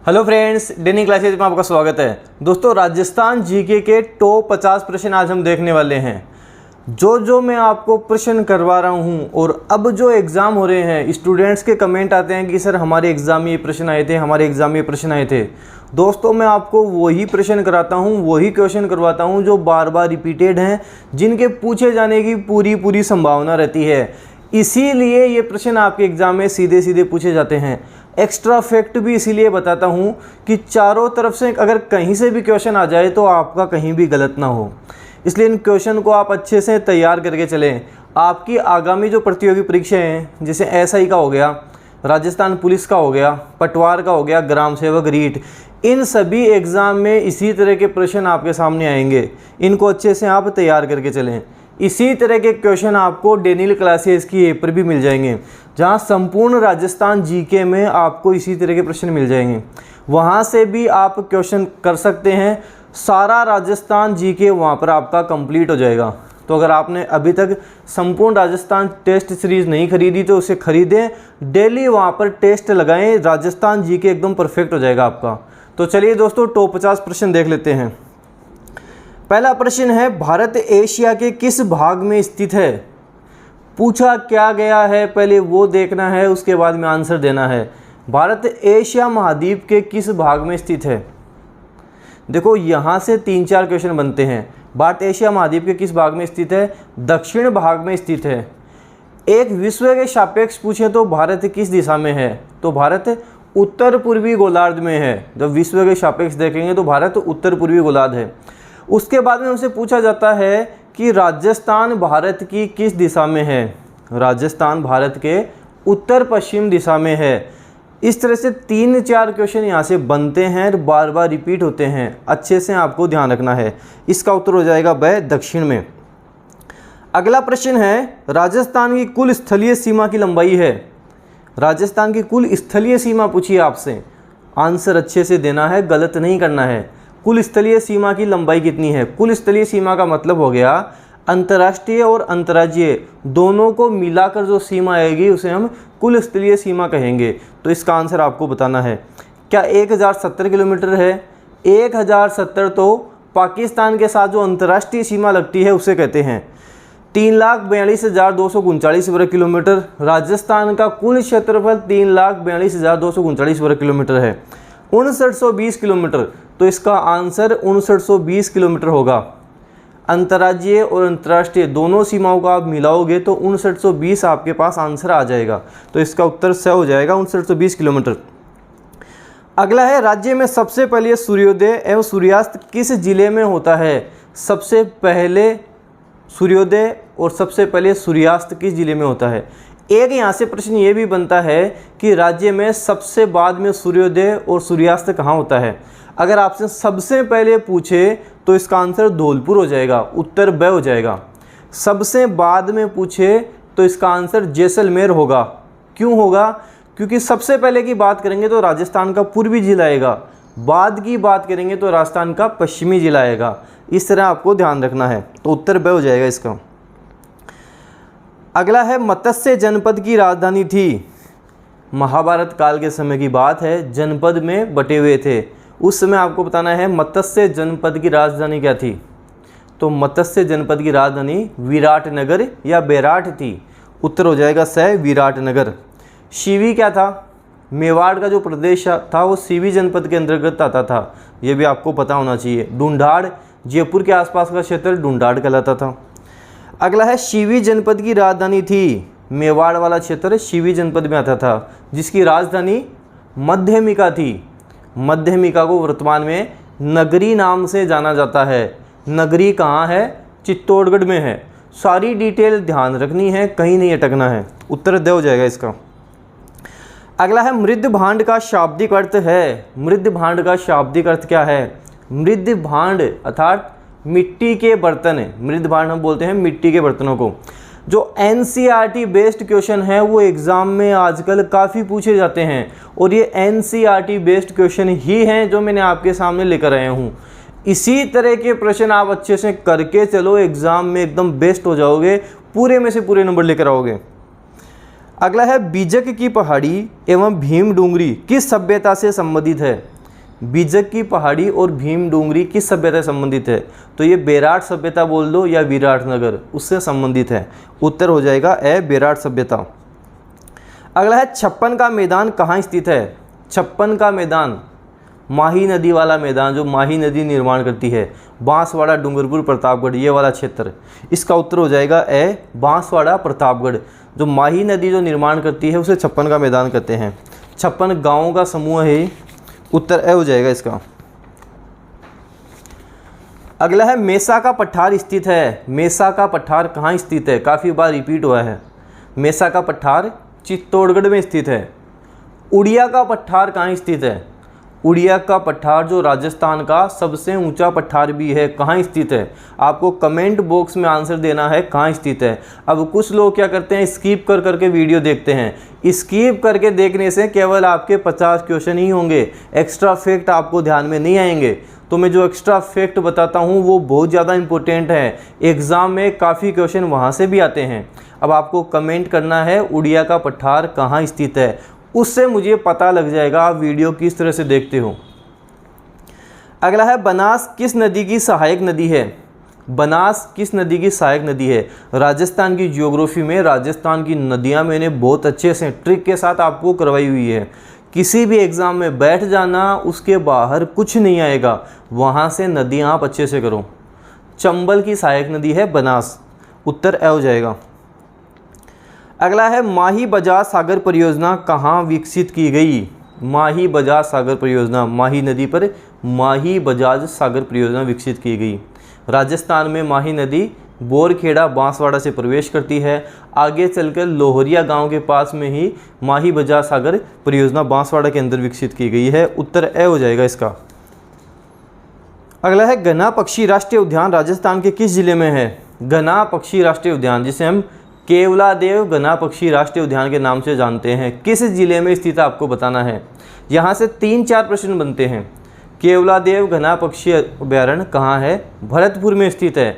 Hello friends, डेनी classes में आपका स्वागत है। दोस्तों, राजस्थान जीके के टॉप 50 प्रश्न आज हम देखने वाले हैं। जो मैं आपको प्रश्न करवा रहा हूं और अब जो एग्ज़ाम हो रहे हैं, स्टूडेंट्स के कमेंट आते हैं कि सर हमारे एग्ज़ाम में ये प्रश्न आए थे, हमारे एग्ज़ाम में ये प्रश्न आए थे। दोस्तों, मैं आपको वही प्रश्न कराता हूं, वही क्वेश्चन करवाता हूं जो बार बार रिपीटेड हैं, जिनके पूछे जाने की पूरी संभावना रहती है। इसीलिए ये प्रश्न आपके एग्ज़ाम में सीधे सीधे पूछे जाते हैं। एक्स्ट्रा फैक्ट भी इसीलिए बताता हूँ कि चारों तरफ से अगर कहीं से भी क्वेश्चन आ जाए तो आपका कहीं भी गलत ना हो। इसलिए इन क्वेश्चन को आप अच्छे से तैयार करके चलें। आपकी आगामी जो प्रतियोगी परीक्षाएं हैं, जैसे एसआई का हो गया, राजस्थान पुलिस का हो गया, पटवार का हो गया, ग्राम सेवक रीट, इन सभी एग्ज़ाम में इसी तरह के प्रश्न आपके सामने आएंगे। इनको अच्छे से आप तैयार करके चलें। इसी तरह के क्वेश्चन आपको डेनियल क्लासेस की ऐप पर भी मिल जाएंगे, जहां संपूर्ण राजस्थान जीके में आपको इसी तरह के प्रश्न मिल जाएंगे। वहां से भी आप क्वेश्चन कर सकते हैं। सारा राजस्थान जीके वहां पर आपका कंप्लीट हो जाएगा। तो अगर आपने अभी तक संपूर्ण राजस्थान टेस्ट सीरीज़ नहीं खरीदी तो उसे खरीदें, डेली वहां पर टेस्ट लगाएं। राजस्थान जीके एकदम परफेक्ट हो जाएगा आपका। तो चलिए दोस्तों, टॉप 50 प्रश्न देख लेते हैं। पहला प्रश्न है, भारत एशिया के किस भाग में स्थित है? पूछा क्या गया है, पहले वो देखना है, उसके बाद में आंसर देना है। भारत एशिया महाद्वीप के किस भाग में स्थित है? देखो, यहाँ से 3-4 क्वेश्चन बनते हैं। भारत एशिया महाद्वीप के किस भाग में स्थित है? दक्षिण भाग में स्थित है। एक विश्व के सापेक्ष पूछे तो भारत किस दिशा में है? तो भारत उत्तर पूर्वी गोलार्ध में है। जब विश्व के सापेक्ष देखेंगे तो भारत उत्तर पूर्वी गोलार्ध है। उसके बाद में हमसे पूछा जाता है कि राजस्थान भारत की किस दिशा में है? राजस्थान भारत के उत्तर पश्चिम दिशा में है। इस तरह से 3-4 क्वेश्चन यहाँ से बनते हैं और बार बार रिपीट होते हैं। अच्छे से आपको ध्यान रखना है। इसका उत्तर हो जाएगा ब, दक्षिण में। अगला प्रश्न है, राजस्थान की कुल स्थलीय सीमा की लंबाई है। राजस्थान की कुल स्थलीय सीमा पूछी आपसे, आंसर अच्छे से देना है, गलत नहीं करना है। कुल स्थलीय सीमा की लंबाई कितनी है? कुल स्थलीय सीमा का मतलब हो गया अंतर्राष्ट्रीय और अंतर्राज्यीय दोनों को मिलाकर जो सीमा आएगी उसे हम कुल स्थलीय सीमा कहेंगे। तो इसका आंसर आपको बताना है। क्या 1070 किलोमीटर है? 1070 तो पाकिस्तान के साथ जो अंतर्राष्ट्रीय सीमा लगती है उसे कहते हैं। 3,42,239 वर्ग किलोमीटर। राजस्थान का कुल क्षेत्रफल 3,42,239 वर्ग किलोमीटर है। 5920 किलोमीटर, तो इसका आंसर 5920 किलोमीटर होगा। अंतर्राज्यीय और अंतर्राष्ट्रीय दोनों सीमाओं का आप मिलाओगे तो 5920 आपके पास आंसर आ जाएगा। तो इसका उत्तर स हो जाएगा 5920 किलोमीटर। अगला है, राज्य में सबसे पहले सूर्योदय एवं सूर्यास्त किस जिले में होता है? सबसे पहले सूर्योदय और सबसे पहले सूर्यास्त किस जिले में होता है? एक यहाँ से प्रश्न ये भी बनता है कि राज्य में सबसे बाद में सूर्योदय और सूर्यास्त कहाँ होता है? अगर आपसे सबसे पहले पूछे तो इसका आंसर धौलपुर हो जाएगा, उत्तर ब हो जाएगा। सबसे बाद में पूछे तो इसका आंसर जैसलमेर होगा। क्यों होगा? क्योंकि सबसे पहले की बात करेंगे तो राजस्थान का पूर्वी जिला आएगा, बाद की बात करेंगे तो राजस्थान का पश्चिमी जिला आएगा। इस तरह आपको ध्यान रखना है। तो उत्तर ब हो जाएगा इसका। अगला है, मत्स्य जनपद की राजधानी थी। महाभारत काल के समय की बात है, जनपद में बटे हुए थे। उस समय आपको बताना है मत्स्य जनपद की राजधानी क्या थी। तो मत्स्य जनपद की राजधानी विराटनगर या बेराट थी। उत्तर हो जाएगा स, विराटनगर। शिवी क्या था? मेवाड़ का जो प्रदेश था वो सीवी जनपद के अंतर्गत आता था। ये भी आपको पता होना चाहिए। ढूंढाड़, जयपुर के आसपास का क्षेत्र ढूंढाड़ कहलाता था। अगला है, शिवी जनपद की राजधानी थी। मेवाड़ वाला क्षेत्र शिवी जनपद में आता था, जिसकी राजधानी मध्यमिका थी। मध्यमिका को वर्तमान में नगरी नाम से जाना जाता है। नगरी कहाँ है? चित्तौड़गढ़ में है। सारी डिटेल ध्यान रखनी है, कहीं नहीं अटकना है। उत्तर द हो जाएगा इसका। अगला है, मृद भांड का शाब्दिक अर्थ है। मृद भांड का शाब्दिक अर्थ क्या है? मृद भांड अर्थात मिट्टी के बर्तन। मृद भांड हम बोलते हैं मिट्टी के बर्तनों को। जो एनसीईआरटी बेस्ड क्वेश्चन है वो एग्ज़ाम में आजकल काफ़ी पूछे जाते हैं, और ये एनसीईआरटी बेस्ड क्वेश्चन ही हैं जो मैंने आपके सामने लेकर आया हूँ। इसी तरह के प्रश्न आप अच्छे से करके चलो, एग्ज़ाम में एकदम बेस्ट हो जाओगे, पूरे में से पूरे नंबर लेकर आओगे। अगला है बीजक की पहाड़ी एवं भीम डूंगरी किस सभ्यता से संबंधित है। बीजक की पहाड़ी और भीम डूंगरी किस सभ्यता से संबंधित है? तो ये बेराट सभ्यता बोल दो या विराटनगर, उससे संबंधित है। उत्तर हो जाएगा ए, बेराट सभ्यता। अगला है छप्पन का मैदान कहाँ स्थित है? छप्पन का मैदान माही नदी वाला मैदान, जो माही नदी निर्माण करती है, बांसवाड़ा, डूंगरपुर, प्रतापगढ़, ये वाला क्षेत्र। इसका उत्तर हो जाएगा ए, बांसवाड़ा, प्रतापगढ़। जो माही नदी जो निर्माण करती है उसे छप्पन का मैदान कहते हैं। 56 गांवों का समूह है, उत्तर ए हो जाएगा इसका। अगला है मेसा का पठार स्थित है। मेसा का पठार कहाँ स्थित है? काफ़ी बार रिपीट हुआ है। मेसा का पठार चित्तौड़गढ़ में स्थित है। उड़िया का पठार कहाँ स्थित है? उड़िया का पठार जो राजस्थान का सबसे ऊंचा पठार भी है, कहाँ स्थित है? आपको कमेंट बॉक्स में आंसर देना है कहाँ स्थित है। अब कुछ लोग क्या करते हैं, स्किप कर करके वीडियो देखते हैं। स्किप करके देखने से केवल आपके 50 क्वेश्चन ही होंगे, एक्स्ट्रा फैक्ट आपको ध्यान में नहीं आएंगे। तो मैं जो एक्स्ट्रा फैक्ट बताता हूँ वो बहुत ज़्यादा इंपॉर्टेंट है, एग्ज़ाम में काफ़ी क्वेश्चन वहाँ से भी आते हैं। अब आपको कमेंट करना है उड़िया का पठार कहाँ स्थित है, उससे मुझे पता लग जाएगा आप वीडियो किस तरह से देखते हो। अगला है बनास किस नदी की सहायक नदी है? बनास किस नदी की सहायक नदी है? राजस्थान की ज्योग्राफी में राजस्थान की नदियां मैंने बहुत अच्छे से ट्रिक के साथ आपको करवाई हुई है। किसी भी एग्ज़ाम में बैठ जाना, उसके बाहर कुछ नहीं आएगा, वहाँ से नदियाँ आप अच्छे से करो। चंबल की सहायक नदी है बनास, उत्तर ए हो जाएगा। अगला है माही बजाज सागर परियोजना कहाँ विकसित की गई? माही बजाज सागर परियोजना, माही नदी पर माही बजाज सागर परियोजना विकसित की गई। राजस्थान में माही नदी बोरखेड़ा, बांसवाड़ा से प्रवेश करती है। आगे चलकर लोहरिया गांव के पास में ही माही बजाज सागर परियोजना बांसवाड़ा के अंदर विकसित की गई है। उत्तर ए हो जाएगा इसका। अगला है घना पक्षी राष्ट्रीय उद्यान राजस्थान के किस जिले में है? घना पक्षी राष्ट्रीय उद्यान, जिसे हम केवलादेव घना पक्षी राष्ट्रीय उद्यान के नाम से जानते हैं, किस जिले में स्थित आपको बताना है। यहाँ से 3-4 प्रश्न बनते हैं। केवलादेव घना पक्षी अभयारण्य कहाँ है? भरतपुर में स्थित है।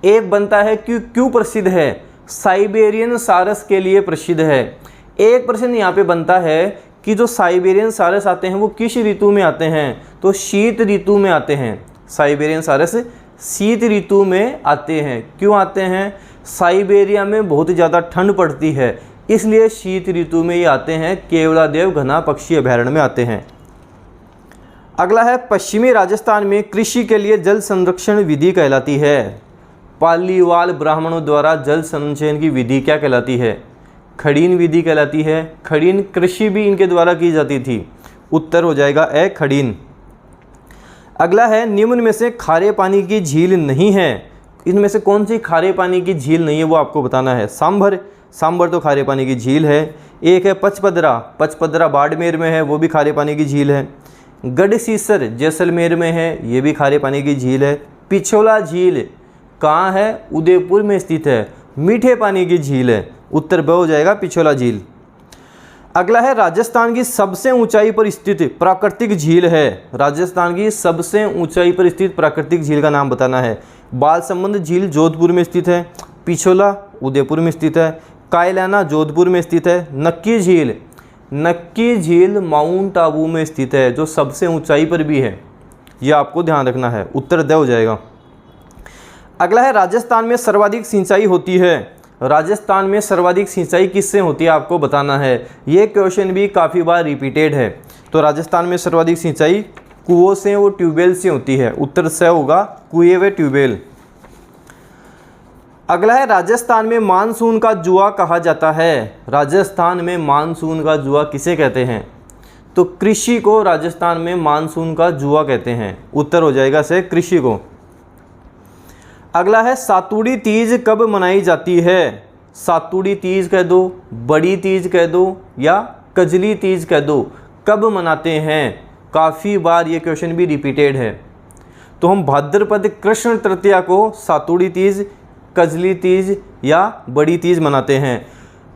एक बनता है कि क्यों प्रसिद्ध है? साइबेरियन सारस के लिए प्रसिद्ध है। एक प्रश्न यहाँ पे बनता है कि जो साइबेरियन सारस आते हैं वो किस ऋतु में आते हैं? तो शीत ऋतु में आते हैं। साइबेरियन सारस शीत ऋतु में आते हैं। क्यों आते हैं? साइबेरिया में बहुत ज़्यादा ठंड पड़ती है, इसलिए शीत ऋतु में ये आते हैं, केवलादेव घना पक्षी अभयारण्य में आते हैं। अगला है पश्चिमी राजस्थान में कृषि के लिए जल संरक्षण विधि कहलाती है। पालीवाल ब्राह्मणों द्वारा जल संचयन की विधि क्या कहलाती है? खड़ीन विधि कहलाती है। खड़ीन कृषि भी इनके द्वारा की जाती थी। उत्तर हो जाएगा ए, खड़ीन। अगला है निम्न में से खारे पानी की झील नहीं है। इनमें से कौन सी खारे पानी की झील नहीं है वो आपको बताना है। सांभर, सांभर तो खारे पानी की झील है। एक है पचपदरा, पचपदरा बाड़मेर में है, वो भी खारे पानी की झील है। गढ़सीसर जैसलमेर में है, ये भी खारे पानी की झील है। पिछोला झील कहाँ है? उदयपुर में स्थित है, मीठे पानी की झील है। उत्तर ब हो जाएगा, पिछोला झील। अगला है राजस्थान की सबसे ऊंचाई पर स्थित प्राकृतिक झील है। राजस्थान की सबसे ऊंचाई पर स्थित प्राकृतिक झील का नाम बताना है। बालसमंद झील जोधपुर में स्थित है। पिछोला उदयपुर में स्थित है। कायलाना जोधपुर में स्थित है। नक्की झील, नक्की झील माउंट आबू में स्थित है, जो सबसे ऊंचाई पर भी है। यह आपको ध्यान रखना है। उत्तर द हो जाएगा। अगला है राजस्थान में सर्वाधिक सिंचाई होती है। राजस्थान में सर्वाधिक सिंचाई किससे होती है आपको बताना है। ये क्वेश्चन भी काफ़ी बार रिपीटेड है। तो राजस्थान में सर्वाधिक सिंचाई कुओं से और ट्यूबवेल से होती है। उत्तर से होगा, कुएं व ट्यूबवेल। अगला है राजस्थान में मानसून का जुआ कहा जाता है। राजस्थान में मानसून का जुआ किसे कहते हैं? तो कृषि को राजस्थान में मानसून का जुआ कहते हैं। उत्तर हो जाएगा से, कृषि को। अगला है सातुड़ी तीज कब मनाई जाती है? सातुड़ी तीज कह दो, बड़ी तीज कह दो, या कजली तीज कह दो, कब मनाते हैं? काफ़ी बार ये क्वेश्चन भी रिपीटेड है। तो हम भाद्रपद कृष्ण तृतीया को सातुड़ी तीज, कजली तीज या बड़ी तीज मनाते हैं।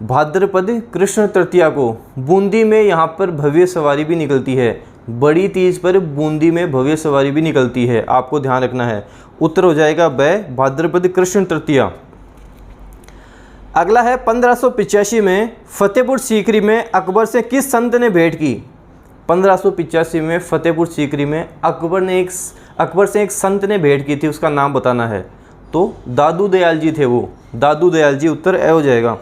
भाद्रपद कृष्ण तृतीया को बूंदी में यहाँ पर भव्य सवारी भी निकलती है। बड़ी तीज पर बूंदी में भव्य सवारी भी निकलती है, आपको ध्यान रखना है। उत्तर हो जाएगा ब, भाद्रपद कृष्ण तृतीया। अगला है 1585 में फतेहपुर सीकरी में अकबर से किस संत ने भेंट की? 1585 में फतेहपुर सीकरी में अकबर से एक संत ने भेंट की थी, उसका नाम बताना है। तो दादू दयाल जी थे वो, दादू दयाल जी, उत्तर ए हो जाएगा।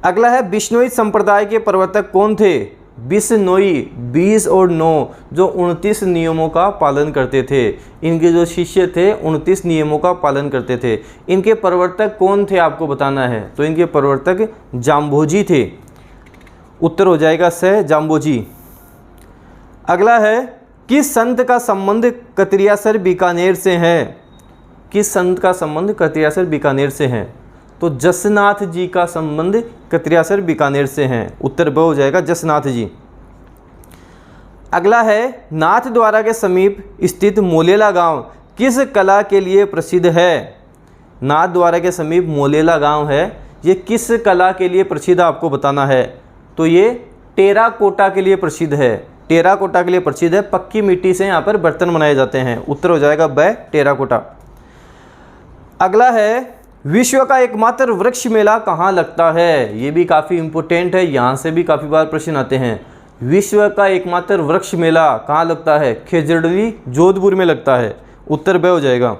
अगला है बिश्नोई संप्रदाय के प्रवर्तक कौन थे? बिश्नोई 20 और 9 जो 29 नियमों का पालन करते थे। इनके जो शिष्य थे 29 नियमों का पालन करते थे। इनके प्रवर्तक कौन थे आपको बताना है। तो इनके प्रवर्तक जाम्बोजी थे, उत्तर हो जाएगा स जाम्बोजी। अगला है किस संत का संबंध कतरियासर बीकानेर से है? किस संत का संबंध कतरियासर बीकानेर से है? तो जसनाथ जी का संबंध कतरियासर बीकानेर से है, उत्तर ब हो जाएगा जसनाथ जी। अगला है नाथद्वारा के समीप स्थित मोलेला गांव किस कला के लिए प्रसिद्ध है? नाथद्वारा के समीप मोलेला गांव है, ये किस कला के लिए प्रसिद्ध आपको बताना है। तो ये टेराकोटा के लिए प्रसिद्ध है, टेराकोटा के लिए प्रसिद्ध है। पक्की मिट्टी से यहाँ पर बर्तन बनाए जाते हैं, उत्तर हो जाएगा ब टेराकोटा। अगला है विश्व का एकमात्र वृक्ष मेला कहाँ लगता है? ये भी काफ़ी इम्पोर्टेंट है, यहाँ से भी काफ़ी बार प्रश्न आते हैं। विश्व का एकमात्र वृक्ष मेला कहाँ लगता है? खेजड़ली जोधपुर में लगता है, उत्तर ब हो जाएगा।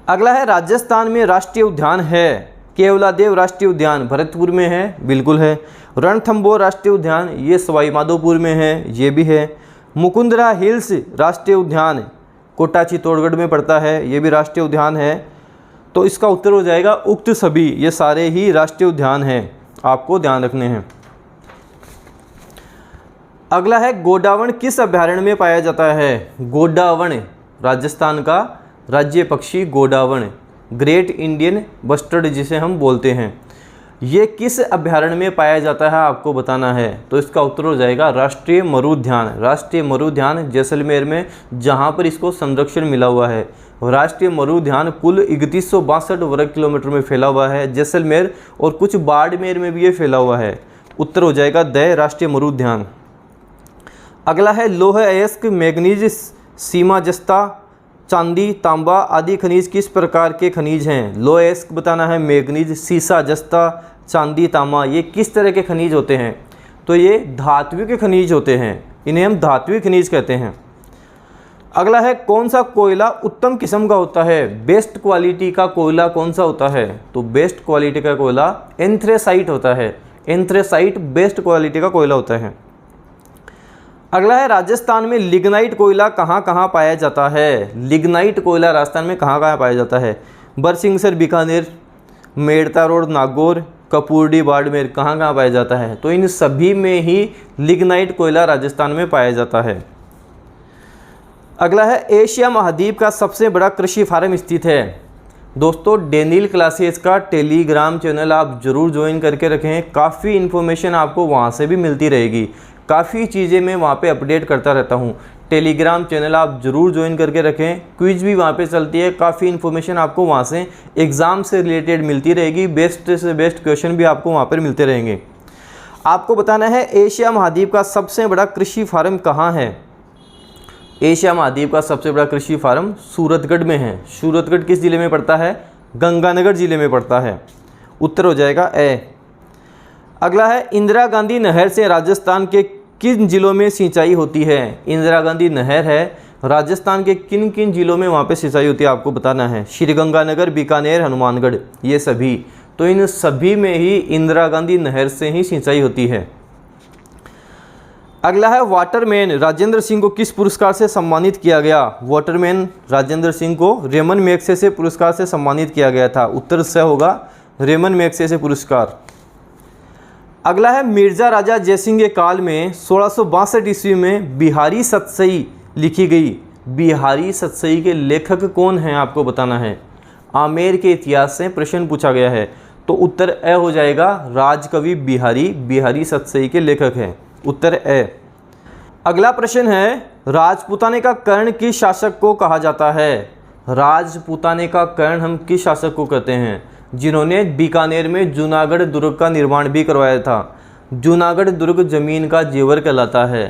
अगला है राजस्थान में राष्ट्रीय उद्यान है? केवलादेव राष्ट्रीय उद्यान भरतपुर में है, बिल्कुल है। रणथंबोर राष्ट्रीय उद्यान ये सवाई माधोपुर में है, ये भी है। मुकुंदरा हिल्स राष्ट्रीय उद्यान कोटा चित्तौड़गढ़ में पड़ता है, ये भी राष्ट्रीय उद्यान है। तो इसका उत्तर हो जाएगा उक्त सभी, ये सारे ही राष्ट्रीय उद्यान हैं, आपको ध्यान रखने हैं। अगला है गोडावण किस अभयारण्य में पाया जाता है? गोडावण राजस्थान का राज्य पक्षी गोडावण, ग्रेट इंडियन बस्टर्ड जिसे हम बोलते हैं, ये किस अभयारण्य में पाया जाता है आपको बताना है। तो इसका उत्तर हो जाएगा राष्ट्रीय मरु उद्यान, राष्ट्रीय मरु उद्यान जैसलमेर में, जहाँ पर इसको संरक्षण मिला हुआ है। राष्ट्रीय मरु उद्यान कुल 3162 वर्ग किलोमीटर में फैला हुआ है, जैसलमेर और कुछ बाड़मेर में भी ये फैला हुआ है, उत्तर हो जाएगा द राष्ट्रीय मरु उद्यान। अगला है लोह अयस्क मैग्नीज सीमा जस्ता चांदी तांबा आदि खनिज किस प्रकार के खनिज हैं? लोह अयस्क बताना है, मैग्नीज, सीसा जस्ता, चांदी तांबा, ये किस तरह के खनिज होते हैं? तो ये धात्विक खनिज होते हैं, इन्हें हम धात्विक खनिज कहते हैं। अगला है कौन सा कोयला उत्तम किस्म का होता है? बेस्ट क्वालिटी का कोयला कौन सा होता है? तो बेस्ट क्वालिटी का कोयला एंथ्रेसाइट होता है, एंथ्रेसाइट बेस्ट क्वालिटी का कोयला होता है। अगला है राजस्थान में लिग्नाइट कोयला कहाँ कहाँ पाया जाता है? लिग्नाइट कोयला राजस्थान में कहाँ कहाँ पाया जाता है? बरसिंहसर बीकानेर, मेड़ता रोड नागौर, कपूरडी बाड़मेर, कहाँ कहाँ पाया जाता है? तो इन सभी में ही लिग्नाइट कोयला राजस्थान में पाया जाता है। अगला है एशिया महाद्वीप का सबसे बड़ा कृषि फार्म स्थित है। दोस्तों डेनियल क्लासेस का टेलीग्राम चैनल आप ज़रूर ज्वाइन करके रखें, काफ़ी इन्फॉर्मेशन आपको वहाँ से भी मिलती रहेगी, काफ़ी चीज़ें मैं वहाँ पे अपडेट करता रहता हूँ। टेलीग्राम चैनल आप ज़रूर ज्वाइन करके रखें, क्विज भी वहाँ पे चलती है, काफ़ी इन्फॉर्मेशन आपको वहाँ से एग्ज़ाम से रिलेटेड मिलती रहेगी, बेस्ट से बेस्ट क्वेश्चन भी आपको वहाँ पर मिलते रहेंगे। आपको बताना है एशिया महाद्वीप का सबसे बड़ा कृषि फार्म कहाँ है? एशिया महाद्वीप का सबसे बड़ा कृषि फार्म सूरतगढ़ में है। सूरतगढ़ किस ज़िले में पड़ता है? गंगानगर ज़िले में पड़ता है, उत्तर हो जाएगा ए। अगला है इंदिरा गांधी नहर से राजस्थान के किन जिलों में सिंचाई होती है? इंदिरा गांधी नहर है राजस्थान के किन किन जिलों में वहाँ पे सिंचाई होती है आपको बताना है। श्रीगंगानगर, बीकानेर, हनुमानगढ़, ये सभी, तो इन सभी में ही इंदिरा गांधी नहर से ही सिंचाई होती है। अगला है वाटरमैन राजेंद्र सिंह को किस पुरस्कार से सम्मानित किया गया? वाटरमैन राजेंद्र सिंह को रेमन मैग्सेसे पुरस्कार से सम्मानित किया गया था, उत्तर से होगा रेमन मैग्सेसे पुरस्कार। अगला है मिर्जा राजा जयसिंह के काल में 1662 ईस्वी में बिहारी सतसई लिखी गई। बिहारी सतसई के लेखक कौन हैं आपको बताना है। आमेर के इतिहास से प्रश्न पूछा गया है, तो उत्तर ए हो जाएगा राजकवि बिहारी, बिहारी सतसई के लेखक हैं, उत्तर ए। अगला प्रश्न है राजपूताने का कर्ण किस शासक को कहा जाता है? राजपूताने का कर्ण हम किस शासक को कहते हैं? जिन्होंने बीकानेर में जूनागढ़ दुर्ग का निर्माण भी करवाया था। जूनागढ़ दुर्ग जमीन का जेवर कहलाता है।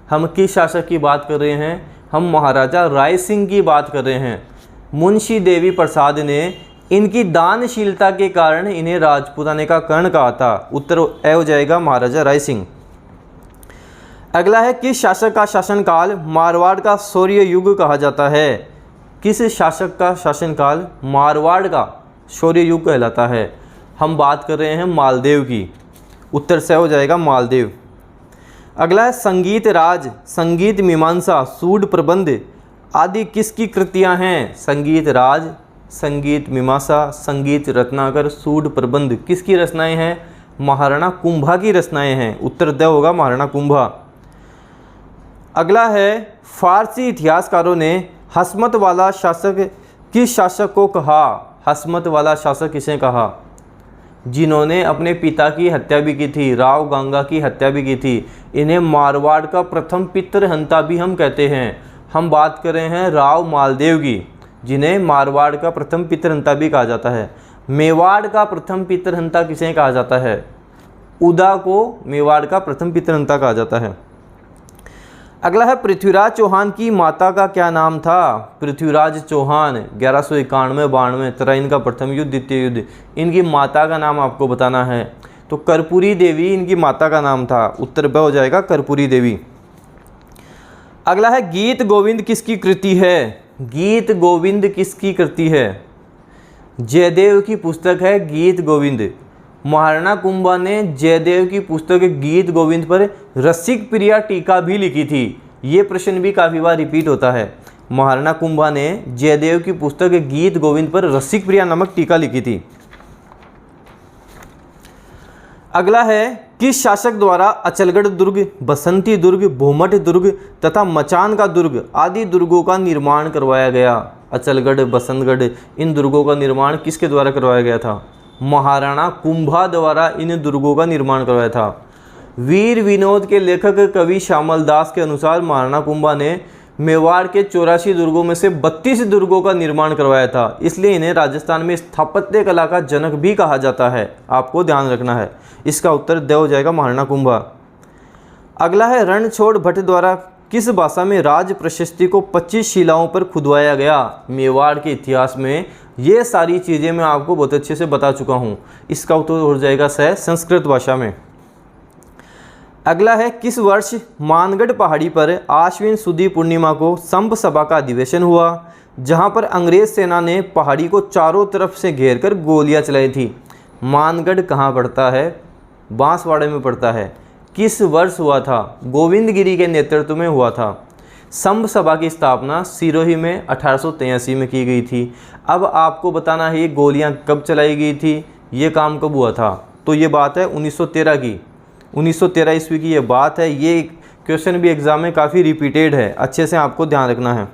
हम किस शासक की बात कर रहे हैं? हम महाराजा राय सिंह की बात कर रहे हैं। मुंशी देवी प्रसाद ने इनकी दानशीलता के कारण इन्हें राजपूताने का कर्ण कहा था, उत्तर ए हो जाएगा महाराजा राय सिंह। अगला है किस शासक का शासनकाल मारवाड़ का शौर्य युग कहा जाता है? किस शासक का शासनकाल मारवाड़ का शौर्य युग कहलाता है? हम बात कर रहे हैं मालदेव की। उत्तर से हो जाएगा मालदेव। अगला है संगीत राज, संगीत मीमांसा, सूड प्रबंध आदि किसकी कृतियां हैं? संगीत राज, संगीत मीमांसा, संगीत रत्नाकर, सूड प्रबंध किसकी रचनाएं हैं? महाराणा कुंभा की रचनाएं हैं। उत्तर द होगा महाराणा कुंभा। अगला है फारसी इतिहासकारों ने हसमत वाला शासक किस शासक को कहा? हसमत वाला शासक किसे कहा? जिन्होंने अपने पिता की हत्या भी की थी, राव गंगा की हत्या भी की थी। इन्हें मारवाड़ का प्रथम पितृहंता भी हम कहते हैं। हम बात कर रहे हैं राव मालदेव की, जिन्हें मारवाड़ का प्रथम पितृहंता भी कहा जाता है। मेवाड़ का प्रथम पितृहंता किसे कहा जाता है? उदा को मेवाड़ का प्रथम पितृहंता कहा जाता है। अगला है पृथ्वीराज चौहान की माता का क्या नाम था? पृथ्वीराज चौहान 1191-92 तथा इनका प्रथम युद्ध द्वितीय युद्ध। इनकी माता का नाम आपको बताना है। तो कर्पूरी देवी इनकी माता का नाम था। उत्तर ब हो जाएगा कर्पूरी देवी। अगला है गीत गोविंद किसकी कृति है? गीत गोविंद किसकी कृति है? जयदेव की पुस्तक है गीत गोविंद। महाराणा कुंभा ने जयदेव की पुस्तक गीत गोविंद पर रसिक प्रिया टीका भी लिखी थी। ये प्रश्न भी काफ़ी बार रिपीट होता है। महाराणा कुंभा ने जयदेव की पुस्तक गीत गोविंद पर रसिक प्रिया नामक टीका लिखी थी। अगला है किस शासक द्वारा अचलगढ़ दुर्ग, बसंती दुर्ग, भूमठ दुर्ग तथा मचान का दुर्ग आदि दुर्गों का निर्माण करवाया गया? अचलगढ़, बसंतगढ़ इन दुर्गों का निर्माण किसके द्वारा करवाया गया था? महाराणा कुंभा द्वारा इन दुर्गों का निर्माण करवाया था। वीर विनोद के लेखक कवि श्यामल दास के अनुसार महाराणा कुंभा ने मेवाड़ के 84 दुर्गों में से 32 दुर्गों का निर्माण करवाया था। इसलिए इन्हें राजस्थान में स्थापत्य कला का जनक भी कहा जाता है। आपको ध्यान रखना है। इसका उत्तर द हो जाएगा महाराणा कुंभा। अगला है रणछोड़ भट्ट द्वारा किस भाषा में राज प्रशस्ति को 25 शिलाओं पर खुदवाया गया? मेवाड़ के इतिहास में ये सारी चीज़ें मैं आपको बहुत अच्छे से बता चुका हूँ। इसका उत्तर हो जाएगा संस्कृत भाषा में। अगला है किस वर्ष मानगढ़ पहाड़ी पर आश्विन सुदी पूर्णिमा को संप सभा का अधिवेशन हुआ, जहाँ पर अंग्रेज सेना ने पहाड़ी को चारों तरफ से घेरकर गोलियाँ चलाई थी? मानगढ़ कहाँ पड़ता है? बांसवाड़े में पड़ता है। किस वर्ष हुआ था? गोविंद गिरी के नेतृत्व में हुआ था। संप सभा की स्थापना सिरोही में 1883 में की गई थी। अब आपको बताना है ये गोलियां कब चलाई गई थी, ये काम कब हुआ था? तो ये बात है 1913 की। 1913 ईस्वी की ये बात है। ये क्वेश्चन भी एग्जाम में काफ़ी रिपीटेड है, अच्छे से आपको ध्यान रखना है।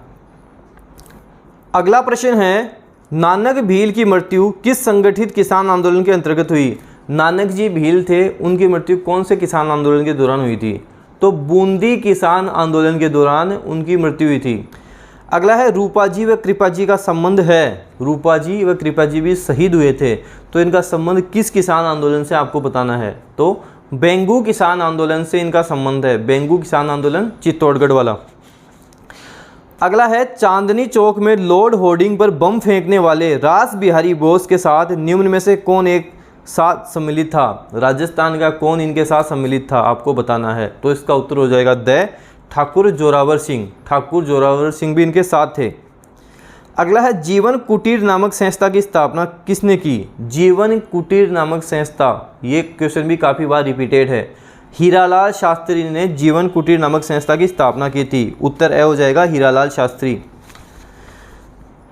अगला प्रश्न है नानक भील की मृत्यु किस संगठित किसान आंदोलन के अंतर्गत हुई? नानक जी भील थे, उनकी मृत्यु कौन से किसान आंदोलन के दौरान हुई थी? तो बूंदी किसान आंदोलन के दौरान उनकी मृत्यु हुई थी। अगला है रूपा जी व कृपा जी का संबंध है। रूपा जी व कृपा जी भी शहीद हुए थे, तो इनका संबंध किस किसान आंदोलन से आपको बताना है? तो बेंगू किसान आंदोलन से इनका संबंध है। बेंगू किसान आंदोलन चित्तौड़गढ़ वाला। अगला है चांदनी चौक में लॉर्ड होर्डिंग पर बम फेंकने वाले रास बिहारी बोस के साथ निम्न में से कौन एक साथ सम्मिलित था? राजस्थान का कौन इनके साथ सम्मिलित था आपको बताना है। तो इसका उत्तर हो जाएगा द ठाकुर जोरावर सिंह। ठाकुर जोरावर सिंह भी इनके साथ थे। अगला है जीवन कुटीर नामक संस्था की स्थापना किसने की? जीवन कुटीर नामक संस्था, ये क्वेश्चन भी काफ़ी बार रिपीटेड है। हीरालाल शास्त्री ने जीवन कुटीर नामक संस्था की स्थापना की थी। उत्तर ए हो जाएगा हीरालाल शास्त्री।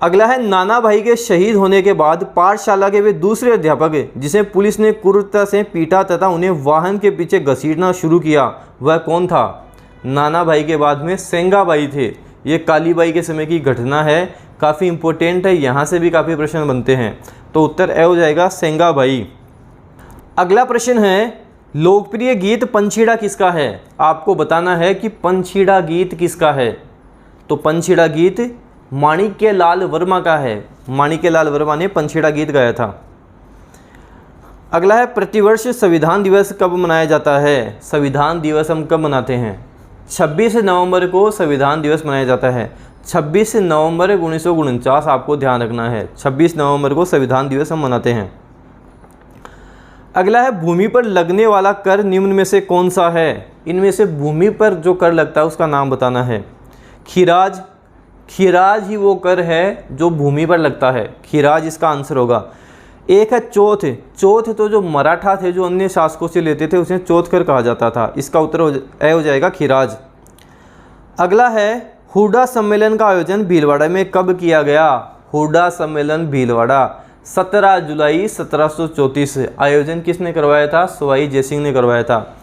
अगला है नाना भाई के शहीद होने के बाद पाठशाला के वे दूसरे अध्यापक जिसे पुलिस ने क्रूरता से पीटा तथा उन्हें वाहन के पीछे घसीटना शुरू किया, वह कौन था? नाना भाई के बाद में सेंगा बाई थे। ये काली बाई के समय की घटना है, काफ़ी इंपॉर्टेंट है, यहाँ से भी काफ़ी प्रश्न बनते हैं। तो उत्तर ए हो जाएगा सेंगा बाई। अगला प्रश्न है लोकप्रिय गीत पंछीड़ा किसका है? आपको बताना है कि पंछीड़ा गीत किसका है। तो पंछीड़ा गीत माणिक्य लाल वर्मा का है। माणिक्य लाल वर्मा ने पंछीड़ा गीत गाया था। अगला है प्रतिवर्ष संविधान दिवस कब मनाया जाता है? संविधान दिवस हम कब मनाते हैं? 26 नवंबर को संविधान दिवस मनाया जाता है। 26 नवंबर 1949 आपको ध्यान रखना है। 26 नवंबर को संविधान दिवस हम मनाते हैं। अगला है भूमि पर लगने वाला कर निम्न में से कौन सा है। इनमें से भूमि पर जो कर लगता है उसका नाम बताना है। खीराज, खीराज ही वो कर है जो भूमि पर लगता है, खीराज इसका आंसर होगा। एक है चौथ, चौथ तो जो मराठा थे जो अन्य शासकों से लेते थे उसे चौथ कर कहा जाता था, इसका उत्तर हो जाएगा खीराज। अगला है हुडा सम्मेलन का आयोजन भीलवाड़ा में कब किया गया। हुडा सम्मेलन भीलवाड़ा 17 जुलाई 1734। आयोजन किसने करवाया था, सवाई जयसिंह ने करवाया था।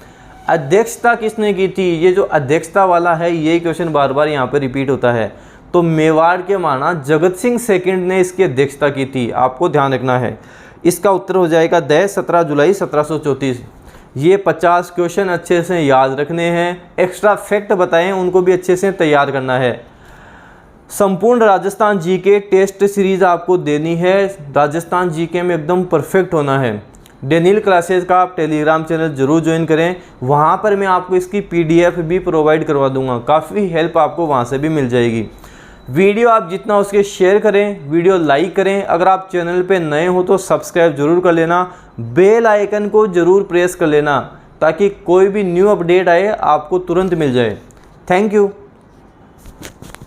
अध्यक्षता किसने की थी, ये जो अध्यक्षता वाला है ये क्वेश्चन बार बार यहाँ पर रिपीट होता है, तो मेवाड़ के महाराणा जगत सिंह सेकंड ने इसकी अध्यक्षता की थी, आपको ध्यान रखना है। इसका उत्तर हो जाएगा 17 जुलाई 1734। ये 50 क्वेश्चन अच्छे से याद रखने हैं, एक्स्ट्रा फैक्ट बताएं उनको भी अच्छे से तैयार करना है। संपूर्ण राजस्थान जीके टेस्ट सीरीज आपको देनी है, राजस्थान जीके में एकदम परफेक्ट होना है। डेनियल क्लासेस का आप टेलीग्राम चैनल जरूर ज्वाइन करें, वहाँ पर मैं आपको इसकी PDF भी प्रोवाइड करवा दूंगा, काफ़ी हेल्प आपको वहाँ से भी मिल जाएगी। वीडियो आप जितना हो सके शेयर करें, वीडियो लाइक करें, अगर आप चैनल पे नए हो तो सब्सक्राइब जरूर कर लेना, बेल आइकन को ज़रूर प्रेस कर लेना ताकि कोई भी न्यू अपडेट आए आपको तुरंत मिल जाए। Thank you.